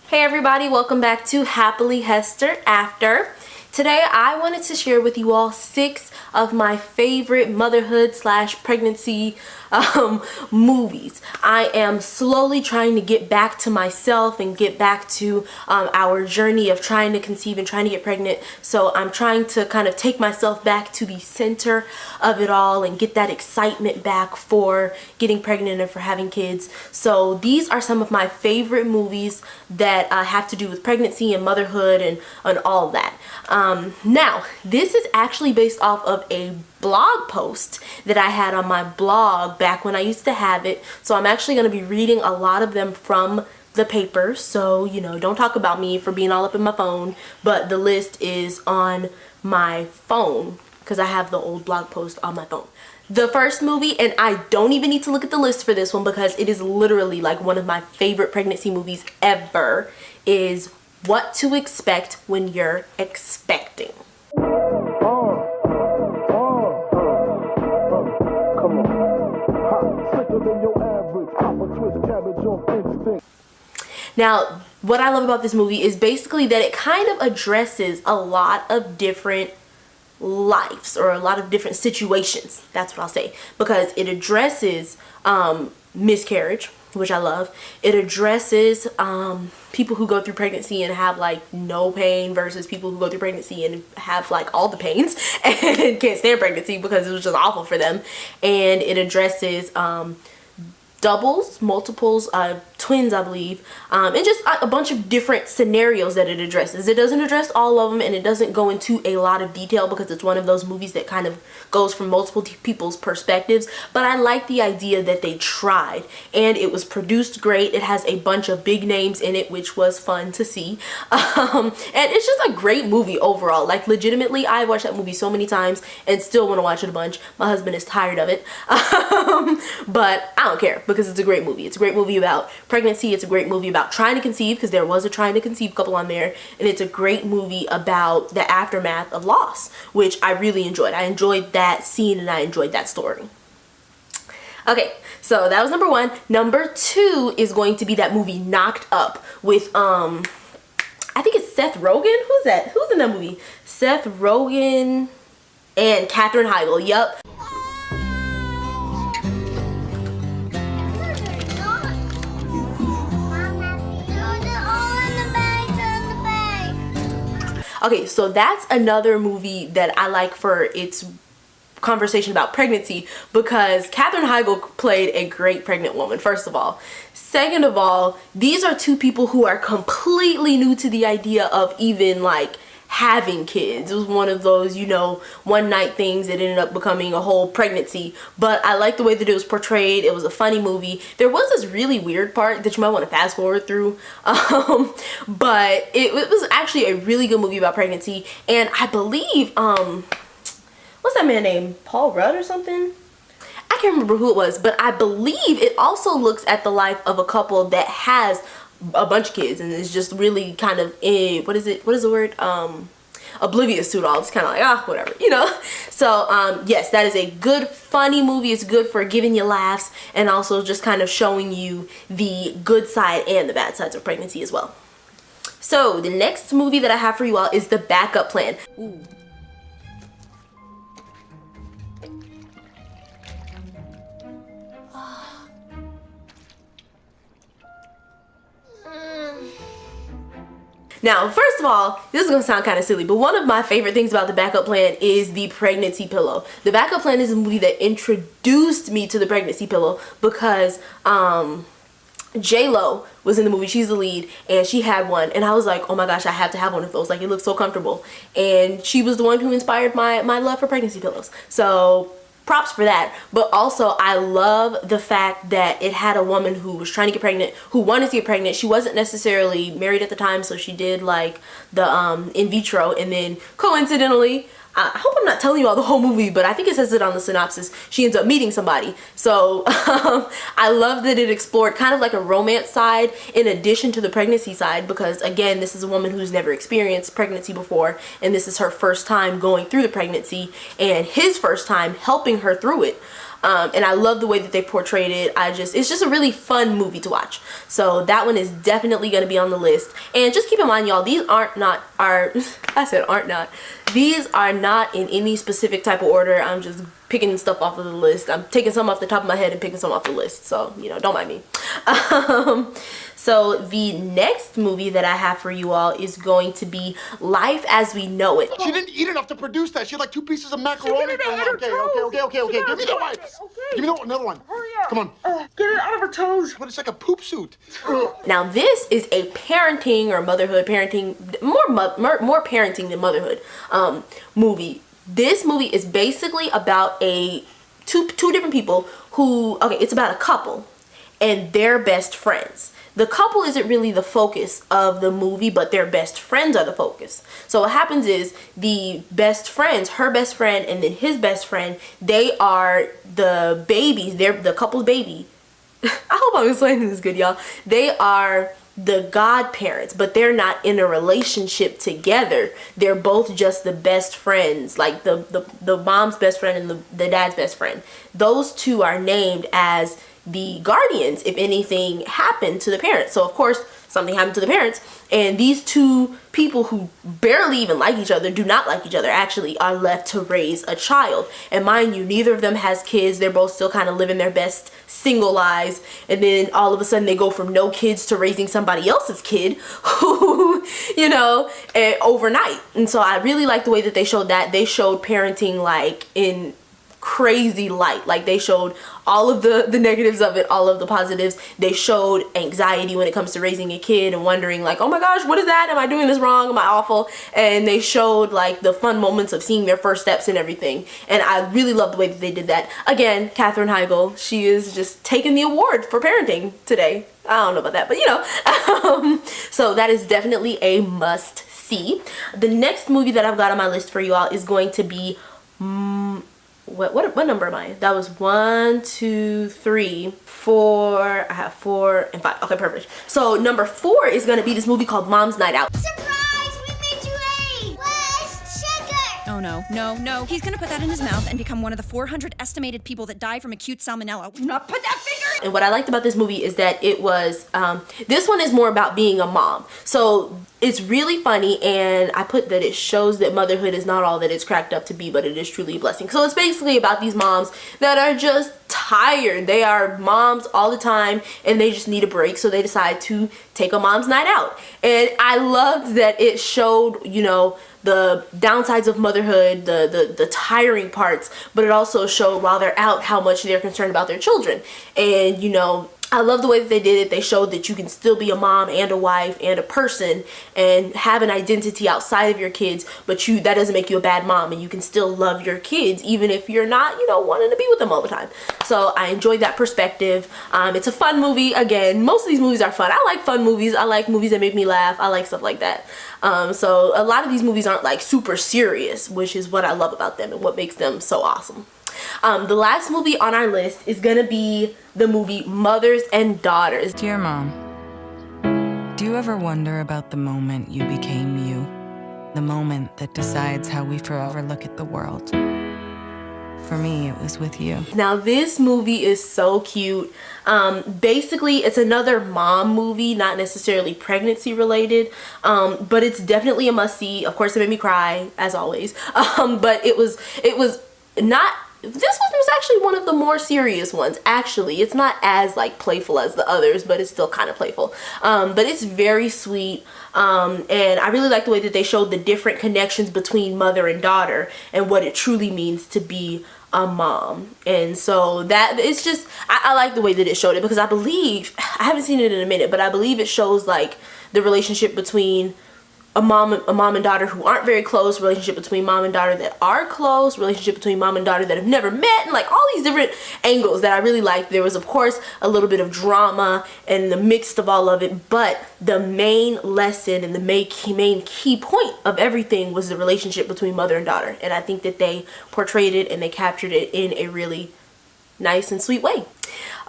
Hey everybody, welcome back to Happily Hester After. Today I wanted to share with you all 6 of my favorite motherhood / pregnancy movies. I am slowly trying to get back to myself and get back to our journey of trying to conceive and trying to get pregnant. So I'm trying to kind of take myself back to the center of it all and get that excitement back for getting pregnant and for having kids. So these are some of my favorite movies that have to do with pregnancy and motherhood and all of that. Now, this is actually based off of a blog post that I had on my blog back when I used to have it. So I'm actually going to be reading a lot of them from the paper. So, you know, don't talk about me for being all up in my phone, but the list is on my phone because I have the old blog post on my phone. The first movie, and I don't even need to look at the list for this one because it is literally like one of my favorite pregnancy movies ever, is What to Expect When You're Expecting. Now, what I love about this movie is basically that it kind of addresses a lot of different lives or a lot of different situations. That's what I'll say, because it addresses miscarriage, which I love. It addresses people who go through pregnancy and have like no pain versus people who go through pregnancy and have like all the pains and can't stand pregnancy because it was just awful for them. And it addresses doubles, multiples, twins, I believe, and just a bunch of different scenarios that it addresses. It doesn't address all of them, and it doesn't go into a lot of detail because it's one of those movies that kind of goes from multiple people's perspectives, but I like the idea that they tried, and it was produced great. It has a bunch of big names in it, which was fun to see, and it's just a great movie overall. Like, legitimately, I've watched that movie so many times and still want to watch it a bunch. My husband is tired of it, but I don't care because it's a great movie. It's a great movie about pregnancy. It's a great movie about trying to conceive, because there was a trying to conceive couple on there, and it's a great movie about the aftermath of loss, which I really enjoyed. I enjoyed that scene and I enjoyed that story. Okay, so that was number 1. Number 2 is going to be that movie Knocked Up with I think it's Seth Rogen. Who's that? Who's in that movie? Seth Rogen and Katherine Heigl. Yup. Okay, so that's another movie that I like for its conversation about pregnancy, because Katherine Heigl played a great pregnant woman, first of all. Second of all, these are 2 people who are completely new to the idea of even like having kids. It was one of those, you know, one night things that ended up becoming a whole pregnancy. But I like the way that it was portrayed. It was a funny movie. There was this really weird part that you might want to fast forward through, but it was actually a really good movie about pregnancy. And I believe what's that man named, Paul Rudd or something? I can't remember who it was, but I believe it also looks at the life of a couple that has a bunch of kids and is just really kind of what is the word, oblivious to it all. It's kind of like, whatever, you know. So yes, that is a good funny movie. It's good for giving you laughs and also just kind of showing you the good side and the bad sides of pregnancy as well. So the next movie that I have for you all is The Backup Plan. Ooh. Now, first of all, this is going to sound kind of silly, but one of my favorite things about The Backup Plan is the pregnancy pillow. The Backup Plan is a movie that introduced me to the pregnancy pillow because J-Lo was in the movie. She's the lead, and she had one, and I was like, oh my gosh, I have to have one of those. Like, it looks so comfortable. And she was the one who inspired my love for pregnancy pillows. So props for that. But also, I love the fact that it had a woman who was trying to get pregnant, who wanted to get pregnant. She wasn't necessarily married at the time, so she did like the in vitro, and then coincidentally, I hope I'm not telling you all the whole movie, but I think it says it on the synopsis, she ends up meeting somebody. So I love that it explored kind of like a romance side in addition to the pregnancy side, because again, this is a woman who's never experienced pregnancy before, and this is her first time going through the pregnancy and his first time helping her through it. And I love the way that they portrayed it. It's just a really fun movie to watch. So that one is definitely going to be on the list. And just keep in mind, y'all, these I said aren't not. These are not in any specific type of order. I'm just picking stuff off of the list. I'm taking some off the top of my head and picking some off the list. So, you know, don't mind me. So the next movie that I have for you all is going to be Life as We Know It. She didn't eat enough to produce that. She had like 2 pieces of macaroni. Okay. Give me the wipes. Okay. Give me another one. Hurry up. Come on. Get it out of her toes. But it's like a poop suit. Now this is a parenting or motherhood parenting, more parenting than motherhood movie. This movie is basically about two different people who, okay, it's about a couple and their best friends. The couple isn't really the focus of the movie, but their best friends are the focus. So what happens is the best friends, her best friend and then his best friend, they are the babies. They're the couple's baby. I hope I'm explaining this good, y'all. They are the godparents, but they're not in a relationship together. They're both just the best friends, like the mom's best friend and the dad's best friend. Those two are named as the guardians if anything happened to the parents. So of course something happened to the parents, and these two people who barely even like each other, do not like each other, actually are left to raise a child. And mind you, neither of them has kids. They're both still kind of living their best single lives, and then all of a sudden they go from no kids to raising somebody else's kid who, you know, overnight. And so I really like the way that they showed that. They showed parenting like in crazy light. Like they showed all of the negatives of it, all of the positives. They showed anxiety when it comes to raising a kid and wondering like, oh my gosh, what is that? Am I doing this wrong? Am I awful? And they showed like the fun moments of seeing their first steps and everything. And I really love the way that they did that. Again, Katherine Heigl, she is just taking the award for parenting today. I don't know about that, but you know. So that is definitely a must see. The next movie that I've got on my list for you all is going to be what number am I? That was 1, 2, 3, 4. I have 4 and 5. Okay, perfect. So number 4 is gonna be this movie called Mom's Night Out. Surprise! We made you A! Where's sugar? Oh no. He's gonna put that in his mouth and become one of the 400 estimated people that die from acute salmonella. Do not put that finger! And what I liked about this movie is that it was, this one is more about being a mom. So it's really funny, and I put that it shows that motherhood is not all that it's cracked up to be, but it is truly a blessing. So it's basically about these moms that are just tired. They are moms all the time and they just need a break, so they decide to take a mom's night out. And I loved that it showed, you know, the downsides of motherhood, the tiring parts, but it also showed while they're out how much they're concerned about their children. And you know, I love the way that they did it. They showed that you can still be a mom and a wife and a person and have an identity outside of your kids, but that doesn't make you a bad mom, and you can still love your kids even if you're not, you know, wanting to be with them all the time. So I enjoyed that perspective. It's a fun movie. Again, most of these movies are fun. I like fun movies. I like movies that make me laugh. I like stuff like that. So a lot of these movies aren't like super serious, which is what I love about them and what makes them so awesome. The last movie on our list is gonna be the movie Mothers and Daughters. Dear Mom, do you ever wonder about the moment you became you? The moment that decides how we forever look at the world? For me, it was with you. Now this movie is so cute. Basically it's another mom movie, not necessarily pregnancy related, but it's definitely a must-see. Of course it made me cry, as always, but it was not. This one was actually one of the more serious ones. Actually, it's not as like playful as the others, but it's still kind of playful. But it's very sweet, and I really like the way that they showed the different connections between mother and daughter and what it truly means to be a mom. And so that it's just, I like the way that it showed it, because I believe, I haven't seen it in a minute, but I believe it shows like the relationship between a mom and daughter who aren't very close, relationship between mom and daughter that are close, relationship between mom and daughter that have never met, and like all these different angles that I really liked. There was of course a little bit of drama and the mix of all of it, but the main lesson and the main key point of everything was the relationship between mother and daughter. And I think that they portrayed it and they captured it in a really nice and sweet way.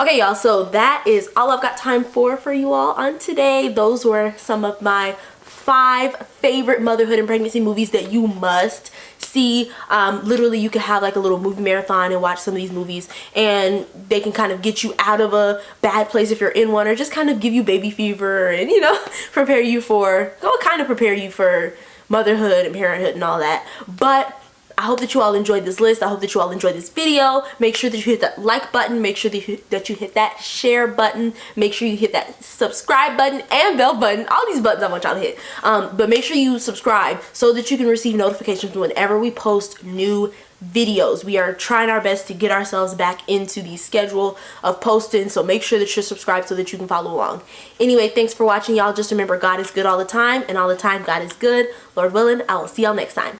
Okay, y'all, so that is all I've got time for you all on today. Those were some of my 5 favorite motherhood and pregnancy movies that you must see. Literally, you can have like a little movie marathon and watch some of these movies, and they can kind of get you out of a bad place if you're in one, or just kind of give you baby fever and, you know, prepare you for motherhood and parenthood and all that. But I hope that you all enjoyed this list. I hope that you all enjoyed this video. Make sure that you hit that like button. Make sure that you hit that share button. Make sure you hit that subscribe button and bell button. All these buttons I want y'all to hit. But make sure you subscribe so that you can receive notifications whenever we post new videos. We are trying our best to get ourselves back into the schedule of posting, so make sure that you're subscribed so that you can follow along. Anyway, thanks for watching, y'all. Just remember, God is good all the time, and all the time God is good. Lord willing, I will see y'all next time.